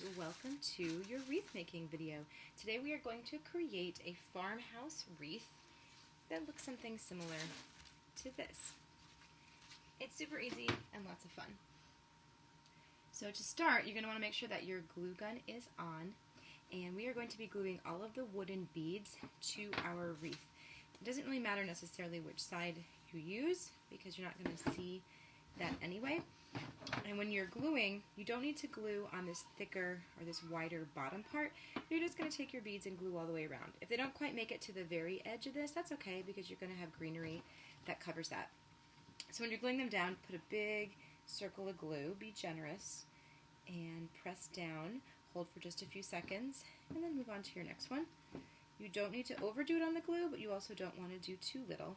and welcome to your wreath making video. Today we are going to create a farmhouse wreath that looks something similar to this. It's super easy and lots of fun. So to start, you're going to want to make sure that your glue gun is on, and we are going to be gluing all of the wooden beads to our wreath. It doesn't really matter necessarily which side you use because you're not going to see that anyway. And when you're gluing, you don't need to glue on this thicker or this wider bottom part. You're just going to take your beads and glue all the way around. If they don't quite make it to the very edge of this, that's okay because you're going to have greenery that covers that. So when you're gluing them down, put a big circle of glue, be generous, and press down, hold for just a few seconds, and then move on to your next one. You don't need to overdo it on the glue, but you also don't want to do too little.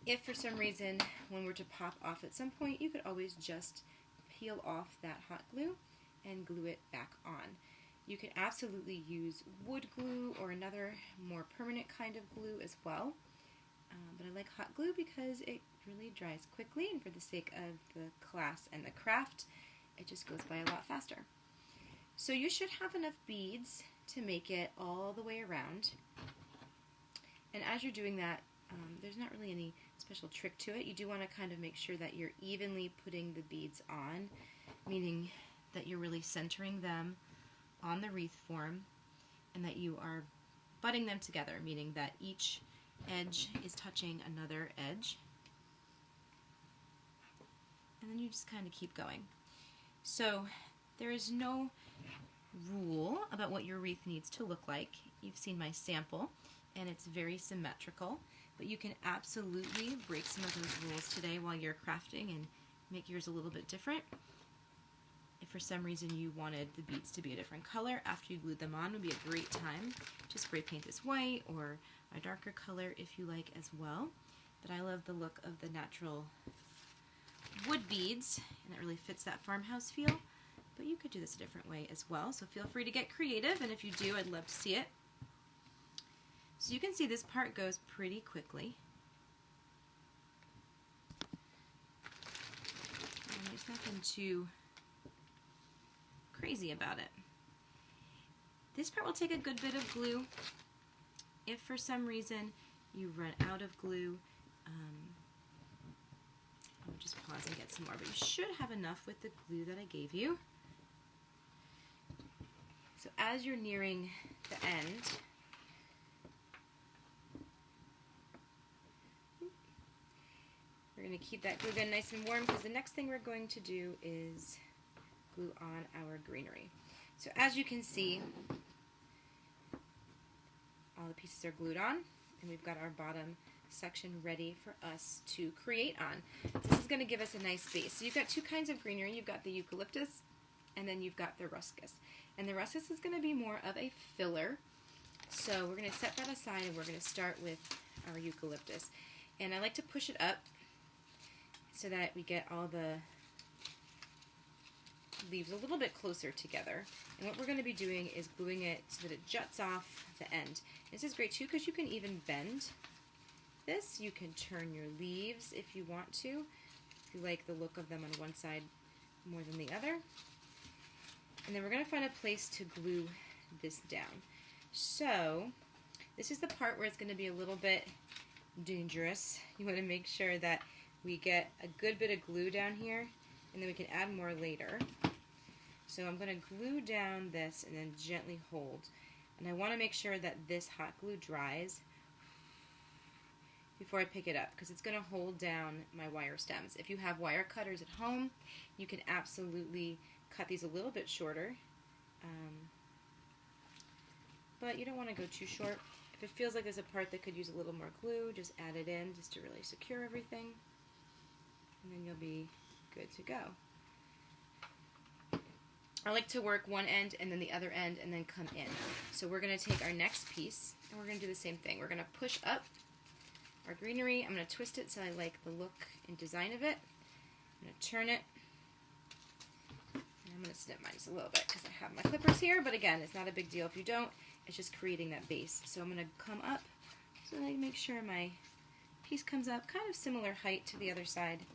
If for some reason one were to pop off at some point, you could always just peel off that hot glue and glue it back on. You can absolutely use wood glue or another more permanent kind of glue as well, but I like hot glue because it really dries quickly, and for the sake of the class and the craft, it just goes by a lot faster. So you should have enough beads to make it all the way around, and as you're doing that, there's not really any special trick to it. You do want to kind of make sure that you're evenly putting the beads on, meaning that you're really centering them on the wreath form and that you are butting them together, meaning that each edge is touching another edge. And then you just kind of keep going. So there is no rule about what your wreath needs to look like. You've seen my sample, and it's very symmetrical. But you can absolutely break some of those rules today while you're crafting and make yours a little bit different. If for some reason you wanted the beads to be a different color after you glued them on, would be a great time to spray paint this white or a darker color if you like as well. But I love the look of the natural wood beads, and it really fits that farmhouse feel. But you could do this a different way as well, so feel free to get creative, and if you do, I'd love to see it. So you can see this part goes pretty quickly. And there's nothing too crazy about it. This part will take a good bit of glue. If for some reason you run out of glue, I'll just pause and get some more, but you should have enough with the glue that I gave you. So as you're nearing the end, we're going to keep that glue gun nice and warm because the next thing we're going to do is glue on our greenery. So as you can see, all the pieces are glued on, and we've got our bottom section ready for us to create on. This is going to give us a nice base. So you've got two kinds of greenery. You've got the eucalyptus, and then you've got the ruscus. And the ruscus is going to be more of a filler. So we're going to set that aside, and we're going to start with our eucalyptus. And I like to push it up so that we get all the leaves a little bit closer together. And what we're going to be doing is gluing it so that it juts off the end. This is great too because you can even bend this. You can turn your leaves if you want to, if you like the look of them on one side more than the other. And then we're going to find a place to glue this down. So this is the part where it's going to be a little bit dangerous. You want to make sure that we get a good bit of glue down here, and then we can add more later. So I'm going to glue down this and then gently hold. And I want to make sure that this hot glue dries before I pick it up because it's going to hold down my wire stems. If you have wire cutters at home, you can absolutely cut these a little bit shorter. But you don't want to go too short. If it feels like there's a part that could use a little more glue, just add it in just to really secure everything. And then you'll be good to go. I like to work one end and then the other end and then come in. So we're going to take our next piece and we're going to do the same thing. We're going to push up our greenery. I'm going to twist it so I like the look and design of it. I'm going to turn it. And I'm going to snip mine just a little bit because I have my clippers here, but again, it's not a big deal if you don't. It's just creating that base. So I'm going to come up so that I make sure my piece comes up kind of similar height to the other side.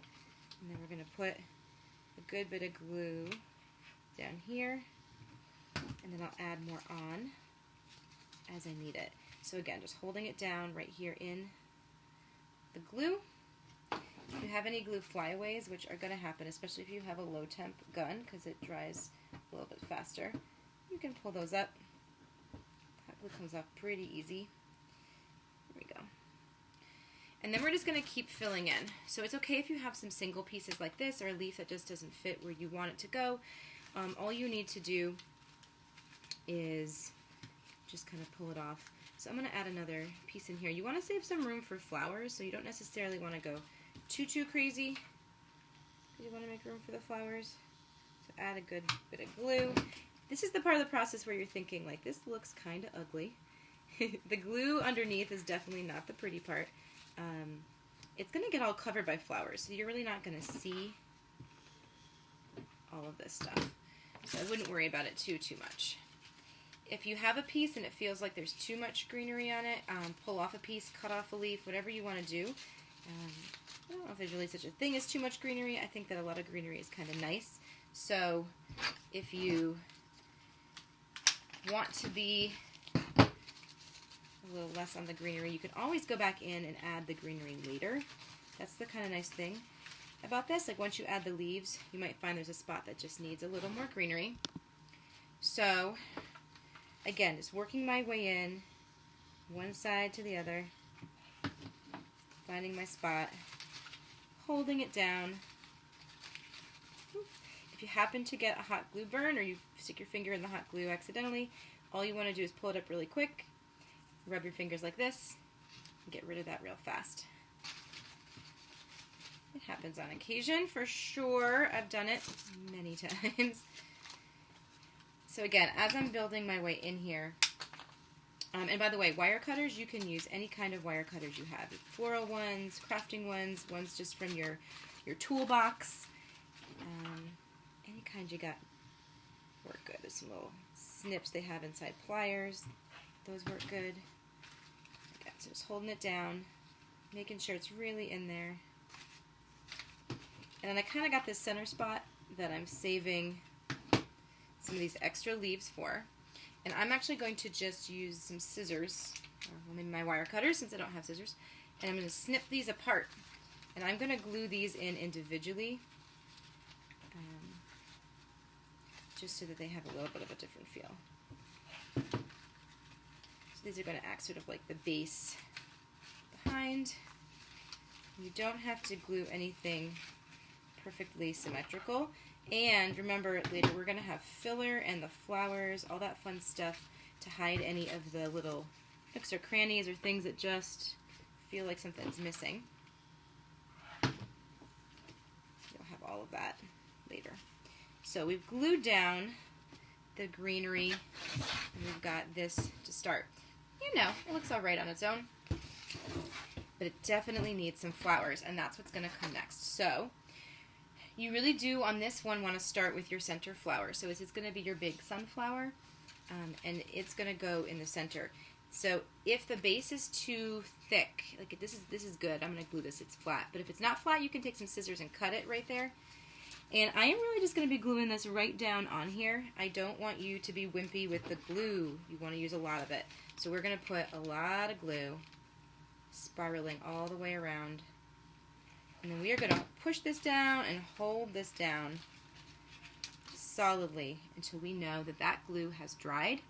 And then we're going to put a good bit of glue down here and then I'll add more on as I need it. So again, just holding it down right here in the glue. If you have any glue flyaways, which are going to happen, especially if you have a low temp gun because it dries a little bit faster, you can pull those up. That glue comes off pretty easy. There we go. And then we're just going to keep filling in. So it's okay if you have some single pieces like this or a leaf that just doesn't fit where you want it to go. All you need to do is just kind of pull it off. So I'm going to add another piece in here. You want to save some room for flowers, so you don't necessarily want to go too crazy. You want to make room for the flowers. So add a good bit of glue. This is the part of the process where you're thinking, like, this looks kind of ugly. The glue underneath is definitely not the pretty part. It's going to get all covered by flowers, so you're really not going to see all of this stuff. So I wouldn't worry about it too much. If you have a piece and it feels like there's too much greenery on it, pull off a piece, cut off a leaf, whatever you want to do. I don't know if there's really such a thing as too much greenery. I think that a lot of greenery is kind of nice. So if you want to be a little less on the greenery, you can always go back in and add the greenery later. That's the kind of nice thing about this. Like once you add the leaves, you might find there's a spot that just needs a little more greenery. So again, just working my way in, one side to the other, finding my spot, holding it down. If you happen to get a hot glue burn or you stick your finger in the hot glue accidentally, all you want to do is pull it up really quick, rub your fingers like this, and get rid of that real fast. It happens on occasion, for sure. I've done it many times. So again, as I'm building my way in here, and by the way, wire cutters, you can use any kind of wire cutters you have. Floral ones, crafting ones, ones just from your toolbox. Any kind you got work good. There's some little snips they have inside pliers. Those work good. Again, so just holding it down, making sure it's really in there. And then I kind of got this center spot that I'm saving some of these extra leaves for. And I'm actually going to just use some scissors, or maybe my wire cutter since I don't have scissors, and I'm going to snip these apart. And I'm going to glue these in individually, just so that they have a little bit of a different feel. So these are going to act sort of like the base behind. You don't have to glue anything perfectly symmetrical. And remember, later we're going to have filler and the flowers, all that fun stuff to hide any of the little nooks or crannies or things that just feel like something's missing. You'll have all of that later. So we've glued down the greenery, and we've got this to start. You know, it looks all right on its own, but it definitely needs some flowers, and that's what's going to come next. So you really do, on this one, want to start with your center flower. So this is going to be your big sunflower, and it's going to go in the center. So if the base is too thick, like this is good, I'm going to glue this, it's flat. But if it's not flat, you can take some scissors and cut it right there. And I am really just going to be gluing this right down on here. I don't want you to be wimpy with the glue. You want to use a lot of it. So we're going to put a lot of glue, spiraling all the way around. And then we are going to push this down and hold this down solidly until we know that that glue has dried.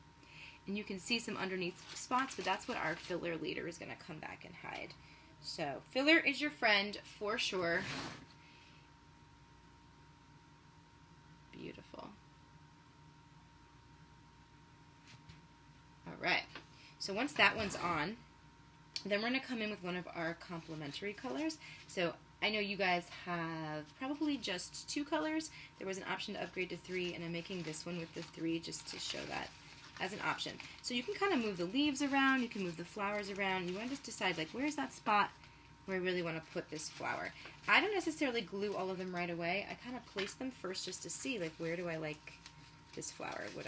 And you can see some underneath spots, but that's what our filler later is going to come back and hide. So filler is your friend for sure. Beautiful. All right. So once that one's on, then we're going to come in with one of our complementary colors. So I know you guys have probably just 2 colors. There was an option to upgrade to 3, and I'm making this one with the 3 just to show that as an option. So you can kind of move the leaves around, you can move the flowers around. You want to just decide, like, where's that spot where I really want to put this flower. I don't necessarily glue all of them right away. I kind of place them first just to see, like, where do I like this flower? Where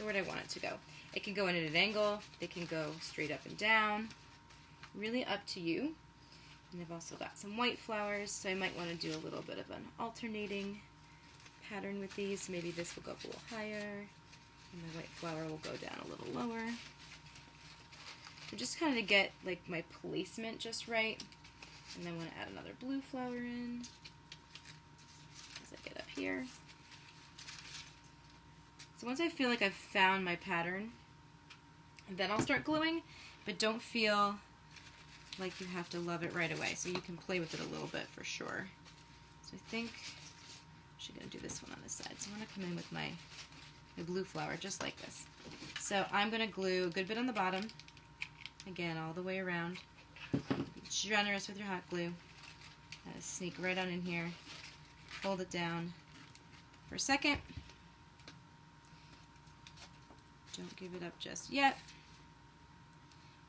would I want it to go? It can go in at an angle. It can go straight up and down. Really up to you. And I've also got some white flowers, so I might want to do a little bit of an alternating pattern with these. Maybe this will go up a little higher. And the white flower will go down a little lower. So just kind of to get like my placement just right. And then I'm going to add another blue flower in as I get up here. So once I feel like I've found my pattern, then I'll start gluing, but don't feel like you have to love it right away. So you can play with it a little bit for sure. So I think I'm actually going to do this one on this side. So I'm going to come in with my blue flower just like this. So I'm going to glue a good bit on the bottom, again all the way around. Be generous with your hot glue. Sneak right on in here, hold it down for a second. Don't give it up just yet.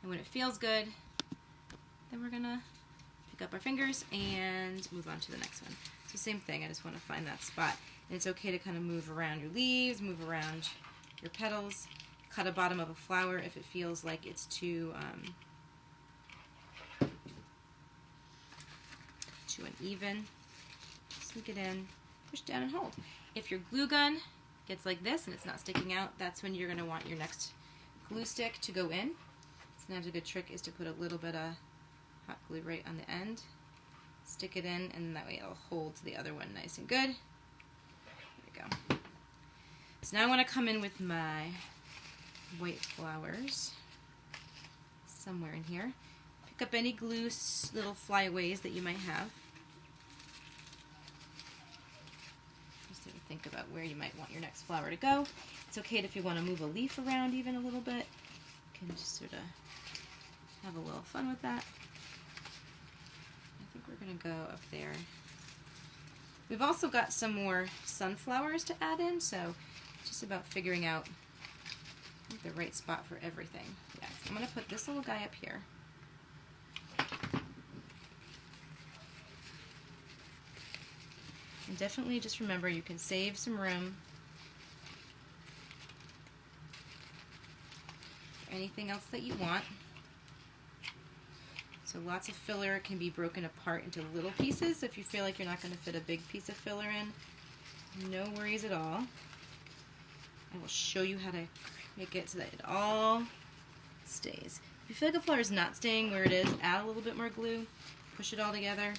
And when it feels good, then we're gonna pick up our fingers and move on to the next one. So same thing, I just want to find that spot. And it's okay to kind of move around your leaves, move around your petals, cut a bottom of a flower if it feels like it's too uneven. Sneak it in, push down and hold. If your glue gun gets like this and it's not sticking out, that's when you're going to want your next glue stick to go in. Sometimes a good trick is to put a little bit of hot glue right on the end, stick it in, and that way it'll hold the other one nice and good. There we go. So now I want to come in with my white flowers somewhere in here. Pick up any glue little flyaways that you might have. Just to think about where you might want your next flower to go. It's okay if you want to move a leaf around even a little bit. You can just sort of have a little fun with that. I think we're going to go up there. We've also got some more sunflowers to add in, so it's just about figuring out the right spot for everything. Yeah, so I'm going to put this little guy up here. And definitely just remember you can save some room for anything else that you want. So lots of filler can be broken apart into little pieces. If you feel like you're not going to fit a big piece of filler in, no worries at all. I will show you how to make it so that it all stays. If you feel like a flower is not staying where it is, add a little bit more glue, push it all together.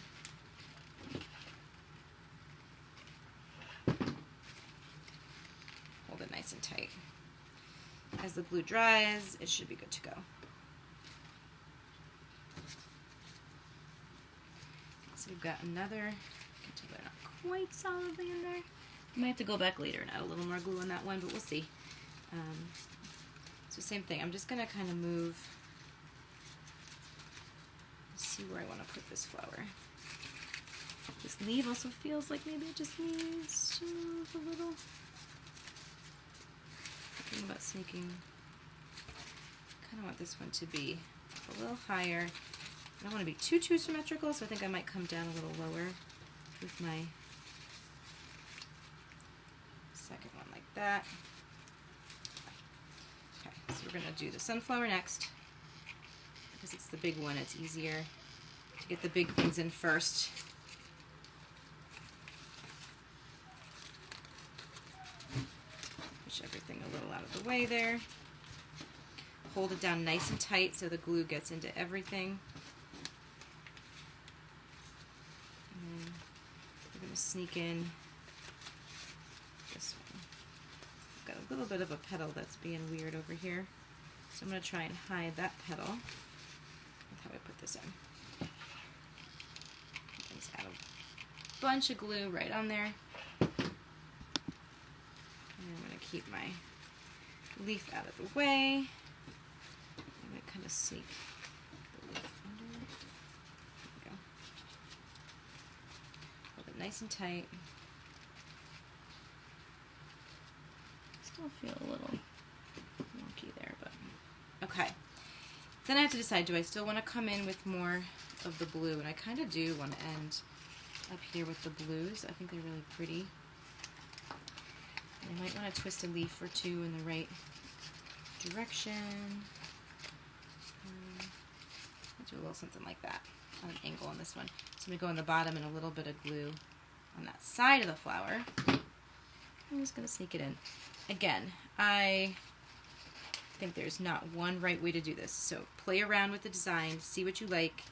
Hold it nice and tight. As the glue dries, it should be good to go. So we've got another, I can tell they're not quite solidly in there. I might have to go back later and add a little more glue on that one, but we'll see. So same thing, I'm just going to kind of move, see where I want to put this flower. This leaf also feels like maybe it just needs to move a little. Thinking about sneaking, kind of want this one to be a little higher. I don't want to be too symmetrical, so I think I might come down a little lower with my second one like that. Okay, so we're going to do the sunflower next. Because it's the big one, it's easier to get the big things in first. Push everything a little out of the way there. Hold it down nice and tight so the glue gets into everything. And then we're going to sneak in this one. I've got a little bit of a petal that's being weird over here. So I'm going to try and hide that petal with how I put this in. Just add a bunch of glue right on there. And I'm going to keep my leaf out of the way. I'm going to kind of sneak the leaf under. There we go. Hold it nice and tight. Still feel a little wonky there, but okay. Then I have to decide, do I still want to come in with more of the blue? And I kind of do want to end up here with the blues. I think they're really pretty. I might want to twist a leaf or two in the right direction. I'll do a little something like that on an angle on this one. So I'm going to go on the bottom and a little bit of glue on that side of the flower. I'm just going to sneak it in. Again, I think there's not one right way to do this. So play around with the design, see what you like.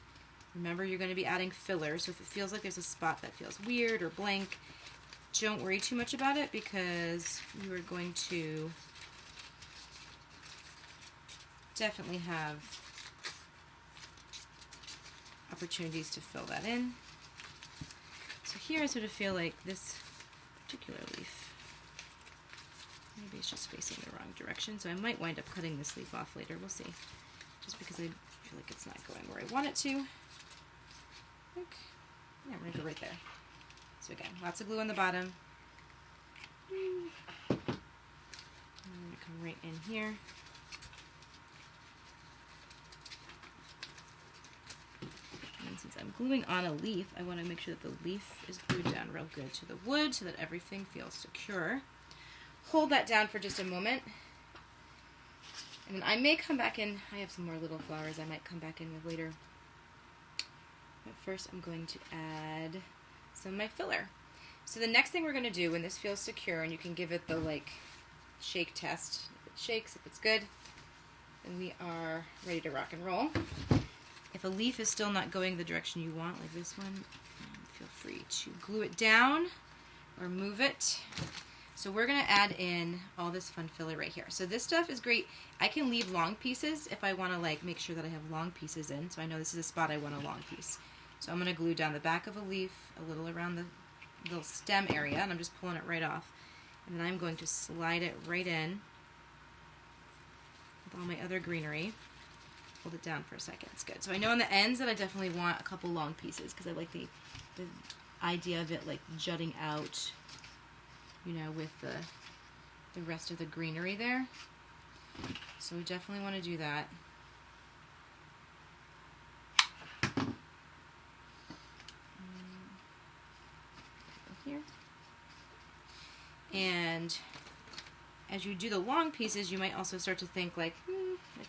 Remember, you're going to be adding filler, so if it feels like there's a spot that feels weird or blank, don't worry too much about it, because you are going to definitely have opportunities to fill that in. So here I sort of feel like this particular leaf, maybe it's just facing the wrong direction, so I might wind up cutting this leaf off later. We'll see. Just because I feel like it's not going where I want it to. Okay. Yeah, I'm going to go right there. So again, lots of glue on the bottom. I'm going to come right in here. And since I'm gluing on a leaf, I want to make sure that the leaf is glued down real good to the wood so that everything feels secure. Hold that down for just a moment. And then I may come back in. I have some more little flowers I might come back in with later. But first I'm going to add some of my filler. So the next thing we're going to do when this feels secure, and you can give it the like shake test. If it shakes, if it's good, then we are ready to rock and roll. If a leaf is still not going the direction you want, like this one, feel free to glue it down or move it. So we're going to add in all this fun filler right here. So this stuff is great. I can leave long pieces if I want to like make sure that I have long pieces in. So I know this is a spot I want a long piece. So I'm going to glue down the back of a leaf, a little around the little stem area, and I'm just pulling it right off. And then I'm going to slide it right in with all my other greenery. Hold it down for a second. It's good. So I know on the ends that I definitely want a couple long pieces because I like the idea of it like jutting out, you know, with the rest of the greenery there. So we definitely want to do that. Here. And as you do the long pieces, you might also start to think like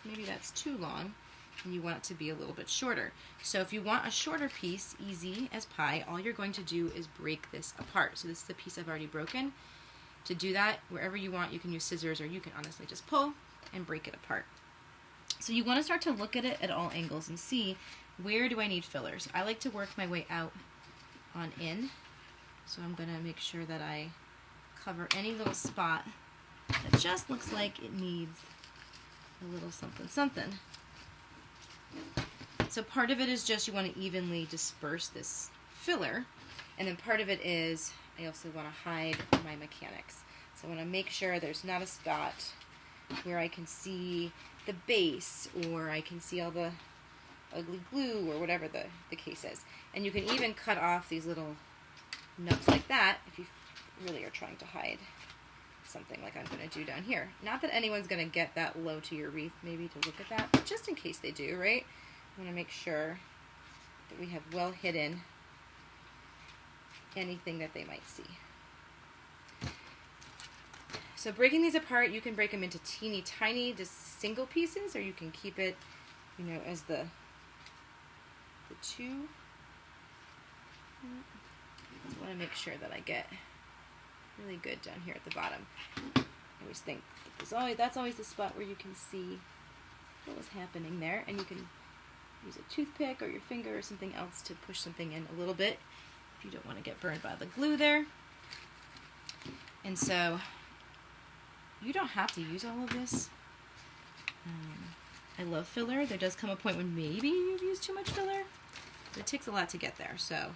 maybe that's too long and you want it to be a little bit shorter. So if you want a shorter piece, easy as pie, all you're going to do is break this apart. So this is the piece I've already broken. To do that, wherever you want, you can use scissors, or you can honestly just pull and break it apart. So you want to start to look at it at all angles and see, where do I need fillers? I like to work my way out on in. So I'm going to make sure that I cover any little spot that just looks like it needs a little something something. So part of it is just you want to evenly disperse this filler, and then part of it is I also want to hide my mechanics. So I want to make sure there's not a spot where I can see the base, or I can see all the ugly glue, or whatever the case is. And you can even cut off these little nubs like that if you really are trying to hide something like I'm going to do down here. Not that anyone's going to get that low to your wreath, maybe, to look at that, but just in case they do, right? I want to make sure that we have well hidden anything that they might see. So breaking these apart, you can break them into teeny tiny, just single pieces, or you can keep it, you know, as the two. I want to make sure that I get really good down here at the bottom. I always think that that's always the spot where you can see what was happening there, and you can use a toothpick or your finger or something else to push something in a little bit if you don't want to get burned by the glue there. And so you don't have to use all of this. I love filler. There does come a point when maybe you've used too much filler, but it takes a lot to get there. So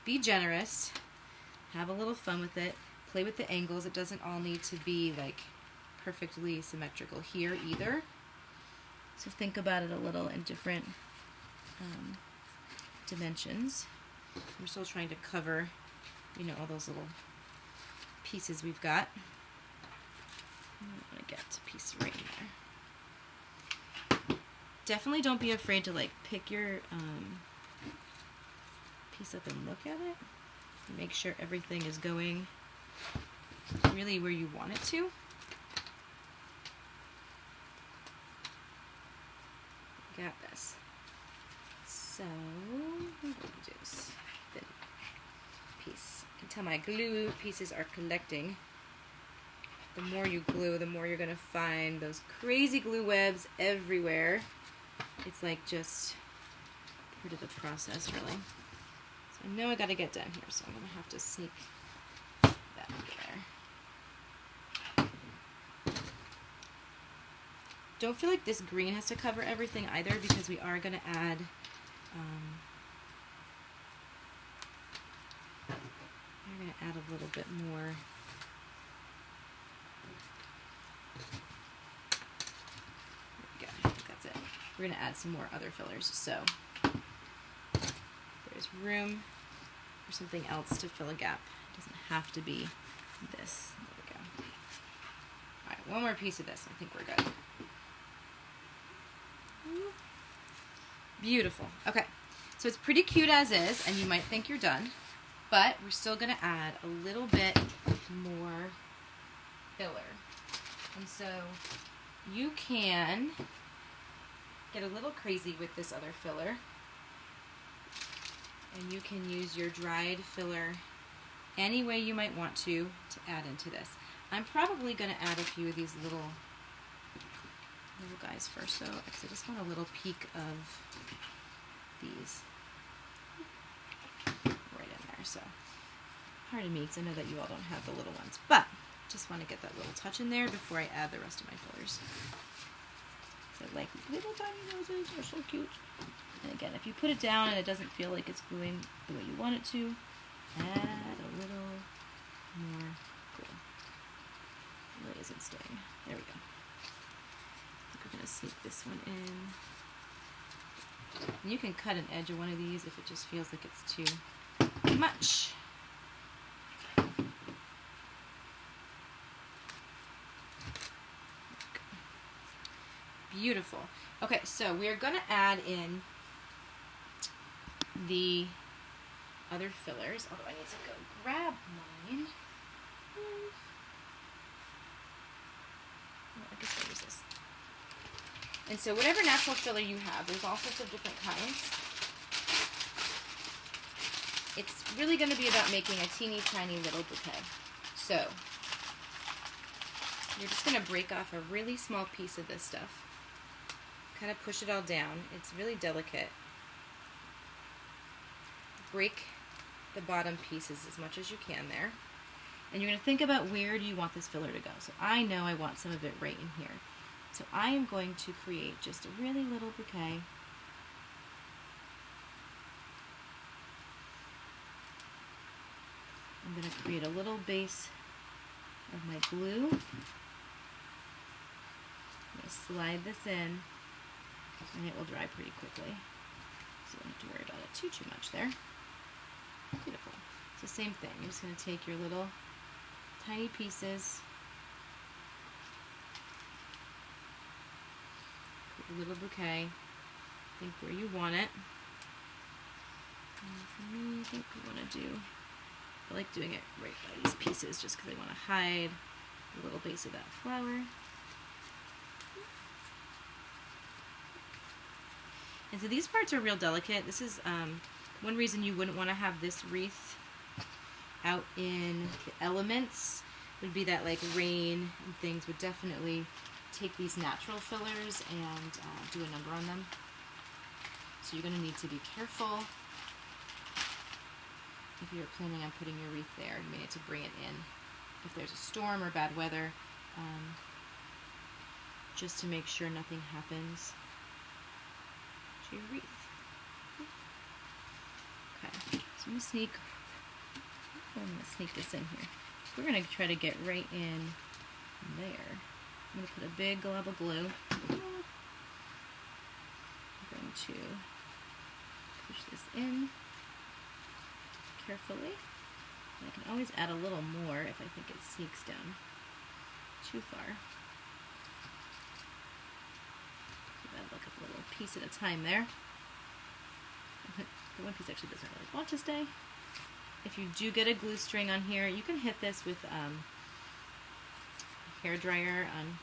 be generous, have a little fun with it, play with the angles. It doesn't all need to be like perfectly symmetrical here either. So think about it a little in different dimensions. We're still trying to cover, you know, all those little pieces we've got. I'm going to get a piece right in there. Definitely don't be afraid to like pick your piece up and look at it. Make sure everything is going really where you want it to. Got this. So I'm going to do this thin piece. You can tell my glue pieces are collecting the more you glue, the more you're going to find those crazy glue webs everywhere. It's like just part of the process, really. So I know I got to get down here, so I'm going to have to sneak that over there. Don't feel like this green has to cover everything either, because we are going to add a little bit more. There we go. I think that's it. We're going to add some more other fillers, so there's room for something else to fill a gap. It doesn't have to be this. There we go. Alright, one more piece of this. I think we're good. Beautiful. Okay, so it's pretty cute as is, and you might think you're done, but we're still going to add a little bit more filler. And so you can get a little crazy with this other filler, and you can use your dried filler any way you might want to add into this. I'm probably going to add a few of these little guys first, so I just want a little peek of these right in there. So pardon me, because I know that you all don't have the little ones, but just want to get that little touch in there before I add the rest of my fillers. So like little tiny noses are so cute. And again, if you put it down and it doesn't feel like it's gluing the way you want it to, add a little more glue. It really isn't staying. There we go. We're going to sneak this one in. And you can cut an edge of one of these if it just feels like it's too much. Beautiful. Okay, so we're going to add in the other fillers, although I need to go grab mine. I guess I'll use this. And so whatever natural filler you have, there's all sorts of different kinds. It's really going to be about making a teeny tiny little bouquet. So you're just going to break off a really small piece of this stuff. Kind of push it all down. It's really delicate. Break the bottom pieces as much as you can there. And you're going to think about where do you want this filler to go. So I know I want some of it right in here. So I am going to create just a really little bouquet. I'm going to create a little base of my glue. I'm going to slide this in, and it will dry pretty quickly. So you don't have to worry about it too much there. Beautiful. So same thing. You're just going to take your little tiny pieces, put a little bouquet, think where you want it. And for me, I think we want to do, I like doing it right by these pieces just because I want to hide the little base of that flower. And so these parts are real delicate. This is one reason you wouldn't want to have this wreath out in the elements, would be that like rain and things would definitely take these natural fillers and do a number on them. So you're going to need to be careful if you're planning on putting your wreath there. You may need to bring it in if there's a storm or bad weather, just to make sure nothing happens to your wreath. Okay, so I'm going to sneak this in here. We're going to try to get right in there. I'm going to put a big glob of glue. I'm going to push this in carefully. And I can always add a little more if I think it sneaks down too far. So add like a little piece at a time there. The one piece actually doesn't really want to stay. If you do get a glue string on here, you can hit this with a hair dryer on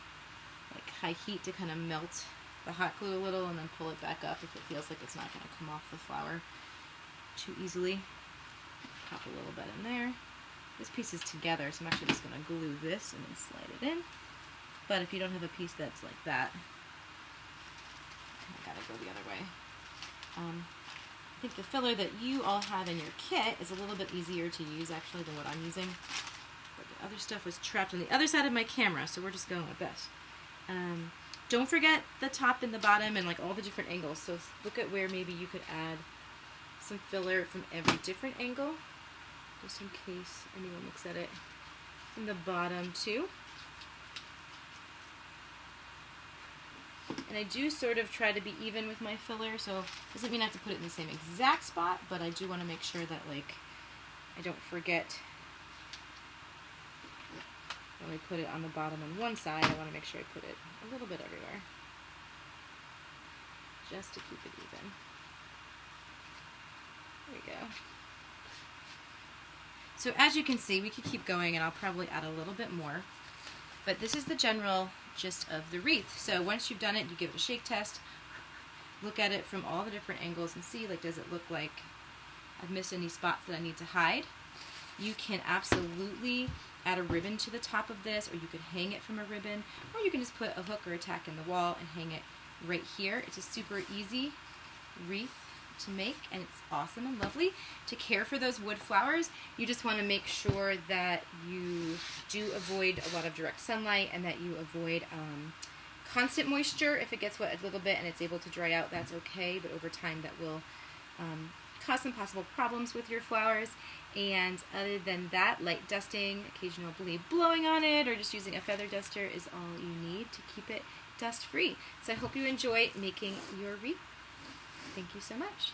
like high heat to kind of melt the hot glue a little and then pull it back up if it feels like it's not going to come off the flower too easily. Pop a little bit in there. This piece is together, so I'm actually just going to glue this and then slide it in. But if you don't have a piece that's like that, I gotta go the other way. I think the filler that you all have in your kit is a little bit easier to use actually than what I'm using. But the other stuff was trapped on the other side of my camera, so we're just going with this. Don't forget the top and the bottom and like all the different angles. So look at where maybe you could add some filler from every different angle, just in case anyone looks at it. From the bottom too. And I do sort of try to be even with my filler, so it doesn't mean I have to put it in the same exact spot, but I do want to make sure that like I don't forget when I put it on the bottom on one side. I want to make sure I put it a little bit everywhere, just to keep it even. There we go. So as you can see, we could keep going and I'll probably add a little bit more. But this is the general gist of the wreath. So once you've done it, you give it a shake test, look at it from all the different angles and see, like, does it look like I've missed any spots that I need to hide? You can absolutely add a ribbon to the top of this, or you could hang it from a ribbon, or you can just put a hook or a tack in the wall and hang it right here. It's a super easy wreath to make, and it's awesome and lovely to care for those wood flowers. You just want to make sure that you do avoid a lot of direct sunlight and that you avoid constant moisture. If it gets wet a little bit and it's able to dry out, that's okay, but over time that will cause some possible problems with your flowers. And other than that, light dusting, occasionally blowing on it, or just using a feather duster is all you need to keep it dust free. So I hope you enjoy making your wreath. Thank you so much.